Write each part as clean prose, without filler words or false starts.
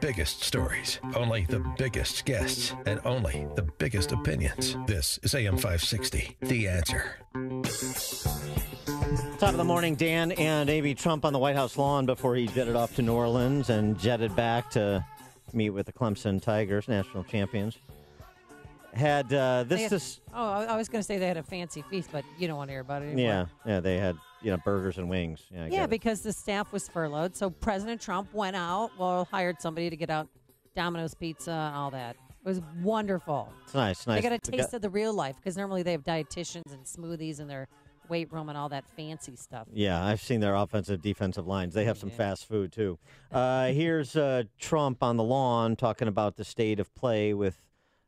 biggest stories, only the biggest guests, and only the biggest opinions. This is AM 560, The Answer. Top of the morning, Dan and Amy. Trump on the White House lawn before he jetted off to New Orleans and jetted back to meet with the Clemson Tigers, national champions. Had I was going to say they had a fancy feast, but you don't want to hear about it anymore. Yeah, they had burgers and wings. Yeah, because the staff was furloughed, so President Trump went out, hired somebody to get out Domino's Pizza and all that. It was wonderful. It's nice. They got a taste of the real life, because normally they have dietitians and smoothies in their weight room and all that fancy stuff. Yeah, I've seen their offensive, defensive lines. They have some fast food, too. Here's Trump on the lawn talking about the state of play with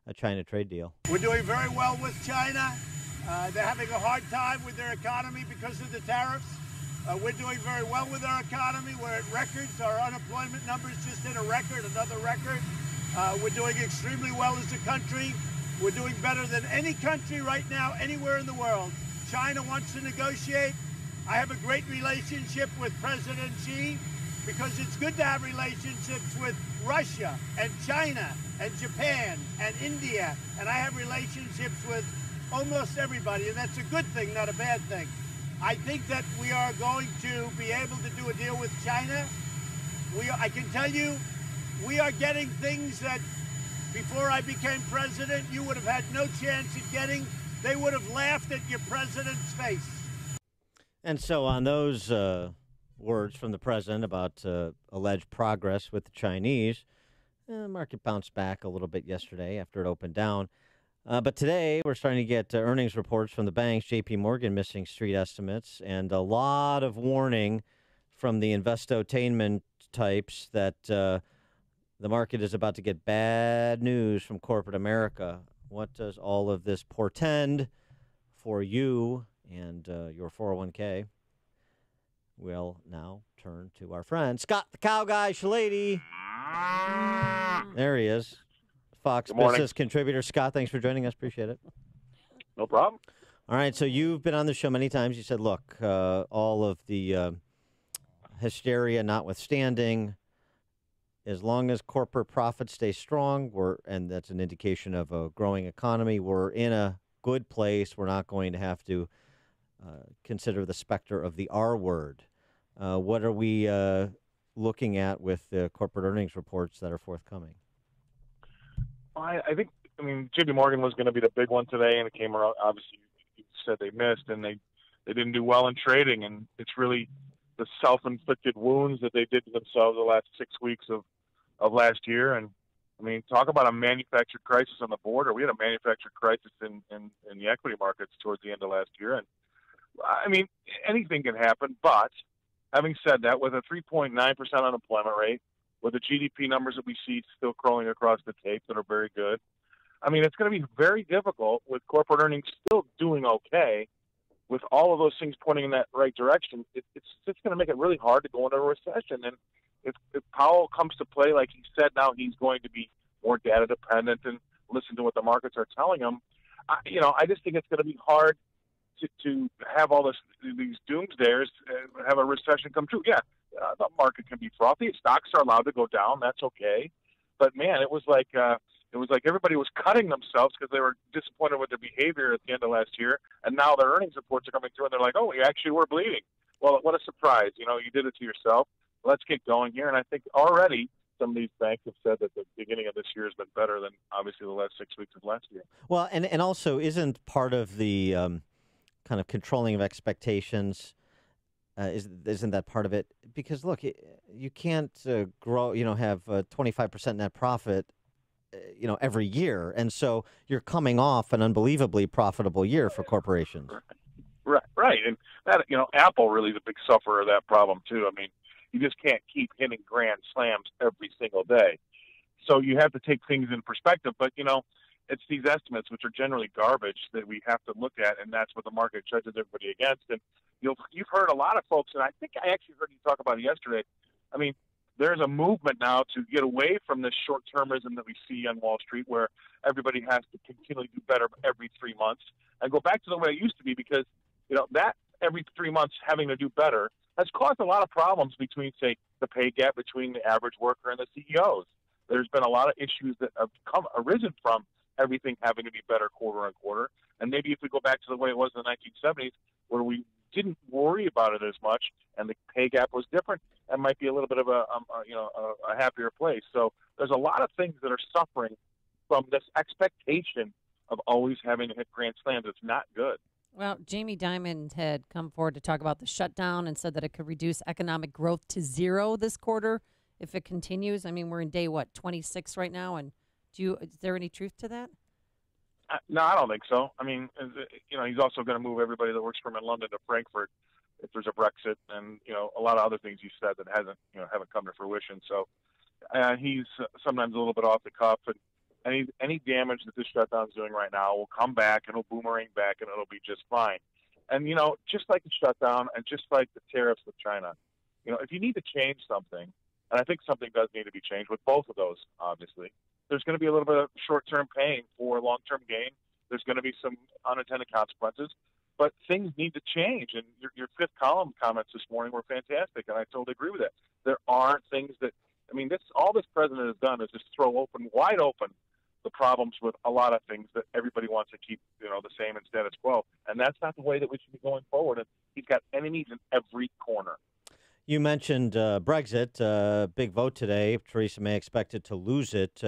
a China trade deal. We're doing very well with China. They're having a hard time with their economy because of the tariffs. We're doing very well with our economy. We're at records. Our unemployment numbers just hit a record, another record. We're doing extremely well as a country. We're doing better than any country right now, anywhere in the world. China wants to negotiate. I have a great relationship with President Xi because it's good to have relationships with Russia and China and Japan and India. And I have relationships with almost everybody, and that's a good thing, not a bad thing. I think that we are going to be able to do a deal with China. I can tell you, we are getting things that before I became president, you would have had no chance of getting. They would have laughed at your president's face. And so on those words from the president about alleged progress with the Chinese, the market bounced back a little bit yesterday after it opened down. But today we're starting to get earnings reports from the banks, J.P. Morgan missing street estimates, and a lot of warning from the investotainment types that the market is about to get bad news from corporate America. What does all of this portend for you and your 401k? We'll now turn to our friend, Scott the Cow Guy Shellady. There he is. Fox Business contributor. Scott, thanks for joining us. Appreciate it. No problem. All right, so you've been on the show many times. You said, look, all of the hysteria notwithstanding, as long as corporate profits stay strong, and that's an indication of a growing economy, we're in a good place. We're not going to have to consider the specter of the R word. What are we looking at with the corporate earnings reports that are forthcoming? I think, J.P. Morgan was going to be the big one today, and it came around. Obviously, you said they missed, and they didn't do well in trading, and it's really the self-inflicted wounds that they did to themselves the last 6 weeks of last year. And talk about a manufactured crisis on the border. We had a manufactured crisis in the equity markets towards the end of last year. And anything can happen. But having said that, with a 3.9% unemployment rate, with the GDP numbers that we see still crawling across the tape that are very good, it's going to be very difficult with corporate earnings still doing okay. With all of those things pointing in that right direction, it's just going to make it really hard to go into a recession. And if Powell comes to play like he said, now he's going to be more data dependent and listen to what the markets are telling him. I just think it's going to be hard to have all these doomsdayers have a recession come true. Yeah, the market can be frothy. Stocks are allowed to go down. That's okay. But man, it was like everybody was cutting themselves because they were disappointed with their behavior at the end of last year, and now their earnings reports are coming through, and they're like, "Oh, we actually were bleeding." Well, what a surprise! You did it to yourself. Let's get going here, and I think already some of these banks have said that the beginning of this year has been better than obviously the last 6 weeks of last year. Well, and also isn't part of the kind of controlling of expectations? Isn't that part of it? Because look, you can't grow, have a 25% net profit, every year, and so you're coming off an unbelievably profitable year for corporations. Right, and that Apple really is a big sufferer of that problem too. You just can't keep hitting grand slams every single day, so you have to take things in perspective. But it's these estimates, which are generally garbage, that we have to look at, and that's what the market judges everybody against. And you've heard a lot of folks, and I think I actually heard you talk about it yesterday. There's a movement now to get away from this short-termism that we see on Wall Street, where everybody has to continually do better every 3 months, and go back to the way it used to be, because that every 3 months having to do better has caused a lot of problems between, say, the pay gap between the average worker and the CEOs. There's been a lot of issues that have arisen from everything having to be better quarter on quarter. And maybe if we go back to the way it was in the 1970s, where we didn't worry about it as much, and the pay gap was different, that might be a little bit of a happier place. So there's a lot of things that are suffering from this expectation of always having to hit grand slams. It's not good. Well, Jamie Dimon had come forward to talk about the shutdown and said that it could reduce economic growth to zero this quarter if it continues. I mean, we're in day, 26 right now, and is there any truth to that? No, I don't think so. I mean, he's also going to move everybody that works for him in London to Frankfurt if there's a Brexit, and a lot of other things he said that haven't come to fruition. So he's sometimes a little bit off the cuff, and any damage that this shutdown's doing right now will come back and it'll boomerang back and it'll be just fine. And just like the shutdown and just like the tariffs with China, if you need to change something, and I think something does need to be changed with both of those, obviously, there's going to be a little bit of short-term pain for long-term gain. There's going to be some unintended consequences, but things need to change. And your fifth column comments this morning were fantastic, and I totally agree with that. There are things that, all this president has done is just throw wide open the problems with a lot of things that everybody wants to keep, the same and status quo. And that's not the way that we should be going forward. And he's got enemies in every corner. You mentioned Brexit, big vote today. Theresa May expected to lose it.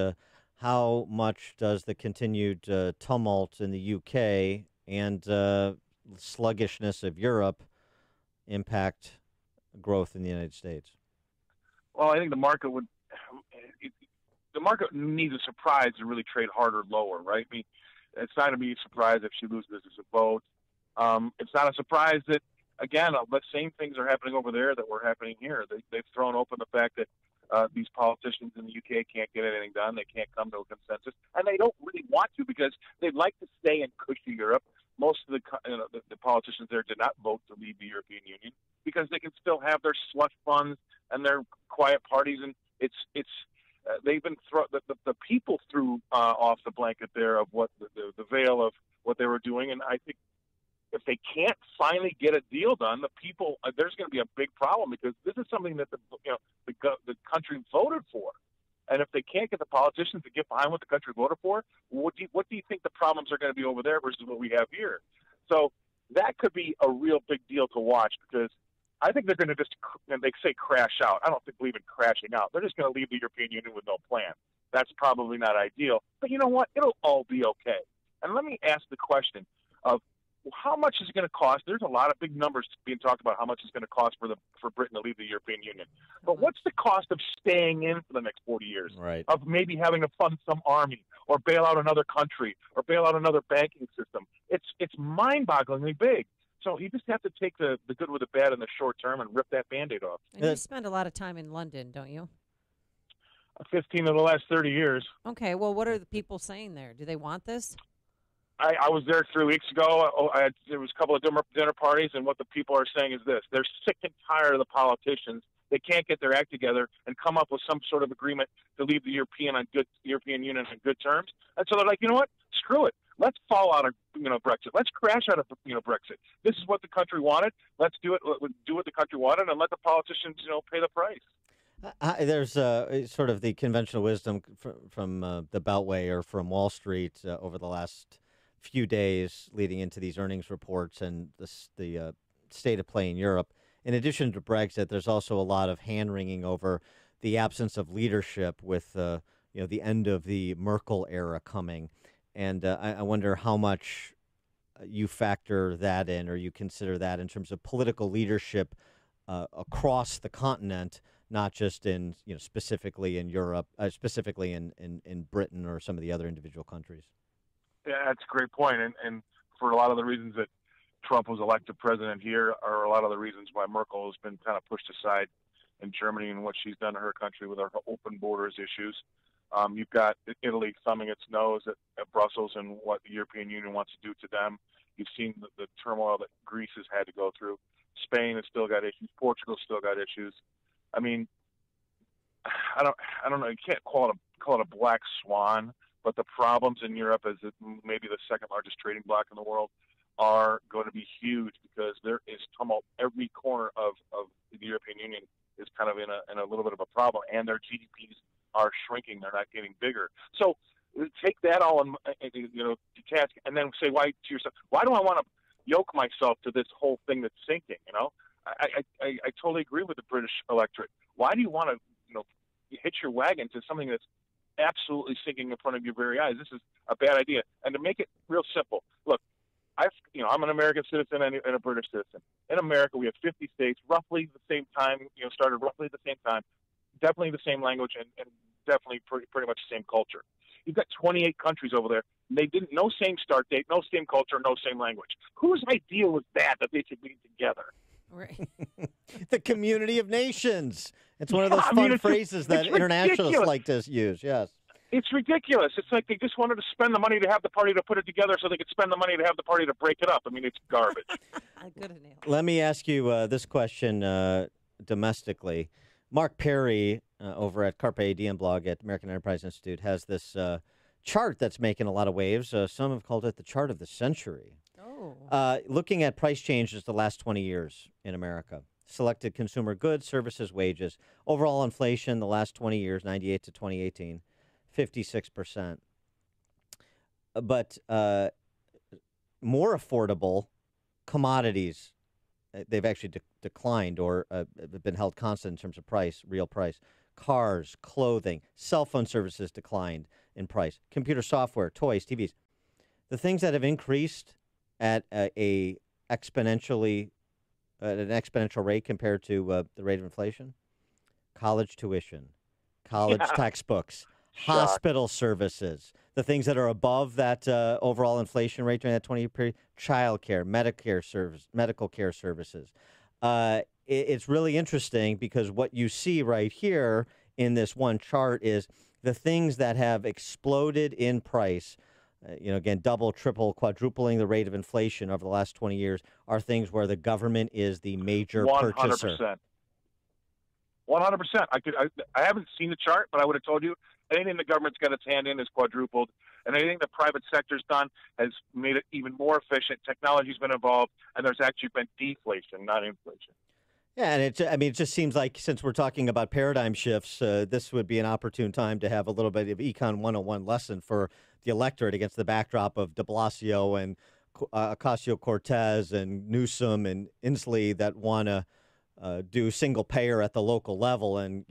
How much does the continued tumult in the UK and sluggishness of Europe impact growth in the United States? Well, I think the market needs a surprise to really trade harder lower, right? I mean, it's not to be surprised if she loses this vote. It's not a surprise that, again, the same things are happening over there that were happening here. They've thrown open the fact that these politicians in the UK can't get anything done. They can't come to a consensus, and they don't really want to because they'd like to stay in cushy Europe. Most of the politicians there did not vote to leave the European Union because they can still have their slush funds and their quiet parties, and they've been the people threw off the blanket there of what the veil of what they were doing, and I think if they can't finally get a deal done, the people there's going to be a big problem because this is something that the country voted for, and if they can't get the politicians to get behind what the country voted for, what do you think the problems are going to be over there versus what we have here? So that could be a real big deal to watch because I think they're going to just, they say crash out. I don't believe in crashing out. They're just going to leave the European Union with no plan. That's probably not ideal. But you know what? It'll all be okay. And let me ask the question of how much is it going to cost? There's a lot of big numbers being talked about how much it's going to cost for Britain to leave the European Union. But what's the cost of staying in for the next 40 years? Right. Of maybe having to fund some army or bail out another country or bail out another banking system? It's mind-bogglingly big. So you just have to take the good with the bad in the short term and rip that Band-Aid off. And you spend a lot of time in London, don't you? 15 of the last 30 years. Okay, well, what are the people saying there? Do they want this? I was there 3 weeks ago. There was a couple of dinner parties, and what the people are saying is this. They're sick and tired of the politicians. They can't get their act together and come up with some sort of agreement to leave the European Union on good terms. And so they're like, you know what? Screw it. Let's fall out of Brexit. Let's crash out of Brexit. This is what the country wanted. Let's do it. Do what the country wanted, and let the politicians pay the price. There's sort of the conventional wisdom from the Beltway or from Wall Street over the last few days leading into these earnings reports and the state of play in Europe. In addition to Brexit, there's also a lot of hand-wringing over the absence of leadership with the end of the Merkel era coming. And I wonder how much you factor that in or you consider that in terms of political leadership across the continent, not just in specifically in Europe, specifically in Britain or some of the other individual countries. Yeah, that's a great point. And for a lot of the reasons that Trump was elected president here are a lot of the reasons why Merkel has been kind of pushed aside in Germany and what she's done to her country with her open borders issues. You've got Italy thumbing its nose at Brussels and what the European Union wants to do to them. You've seen the turmoil that Greece has had to go through. Spain has still got issues. Portugal's still got issues. I mean, I don't know. You can't call it a black swan, but the problems in Europe, as maybe the second largest trading bloc in the world, are going to be huge because there is tumult. Every corner of the European Union is kind of in a little bit of a problem, and their GDPs are shrinking. They're not getting bigger. So take that all and to task, and then say why to yourself, why do I want to yoke myself to this whole thing that's sinking? I totally agree with the British electorate. Why do you want to hitch your wagon to something that's absolutely sinking in front of your very eyes? This is a bad idea. And to make it real simple, look, I'm an American citizen and a British citizen. In America, we have 50 states, roughly the same time, started roughly at the same time, definitely the same language, and definitely pretty much the same culture. You've got 28 countries over there. And they didn't, no same start date, no same culture, no same language. Whose idea was that they should be together? Right. The community of nations. It's one of those fun phrases that internationalists like to use. Yes. It's ridiculous. It's like they just wanted to spend the money to have the party to put it together so they could spend the money to have the party to break it up. I mean, it's garbage. Good analogy. Let me ask you this question domestically. Mark Perry over at Carpe Diem blog at American Enterprise Institute has this chart that's making a lot of waves. Some have called it the chart of the century. Oh. Looking at price changes the last 20 years in America. Selected consumer goods, services, wages. Overall inflation the last 20 years, 98 to 2018, 56%. But more affordable commodities, they've actually declined or been held constant in terms of price, real price. Cars, clothing, cell phone services declined in price. Computer software, toys, TVs. The things that have increased at an exponential rate compared to the rate of inflation, college tuition, college textbooks, hospital services, the things that are above that overall inflation rate during that 20-year period, child care, medical care services. It's really interesting because what you see right here in this one chart is the things that have exploded in price, again, double, triple, quadrupling the rate of inflation over the last 20 years are things where the government is the major purchaser. 100%. I haven't seen the chart, but I would have told you anything the government's got its hand in is quadrupled, and anything the private sector's done has made it even more efficient. Technology's been involved, and there's actually been deflation, not inflation. Yeah, and it just seems like since we're talking about paradigm shifts, this would be an opportune time to have a little bit of Econ 101 lesson for the electorate against the backdrop of de Blasio and Ocasio-Cortez and Newsom and Inslee that want to do single payer at the local level and,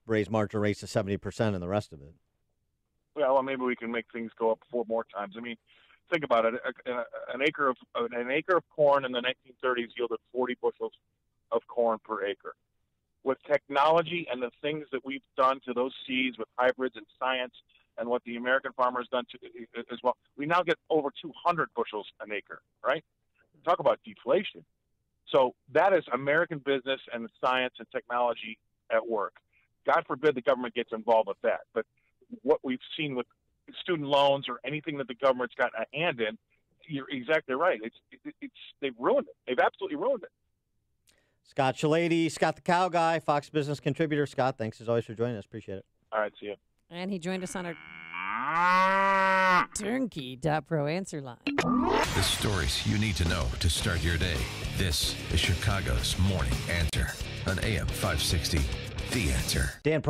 raise marginal rates to 70% and the rest of it. Well, maybe we can make things go up 4 more times. I mean, think about it. An acre of corn in the 1930s yielded 40 bushels of corn per acre. With technology and the things that we've done to those seeds with hybrids and science and what the American farmer has done as well, we now get over 200 bushels an acre, right? Talk about deflation. So that is American business and the science and technology at work. God forbid the government gets involved with that. But what we've seen with student loans or anything that the government's got a hand in, you're exactly right. They've ruined it. They've absolutely ruined it. Scott Shellady, Scott the Cow Guy, Fox Business contributor. Scott, thanks as always for joining us. Appreciate it. All right, see you. And he joined us on our Turnkey.pro answer line. The stories you need to know to start your day. This is Chicago's Morning Answer on AM 560. The Answer. Dan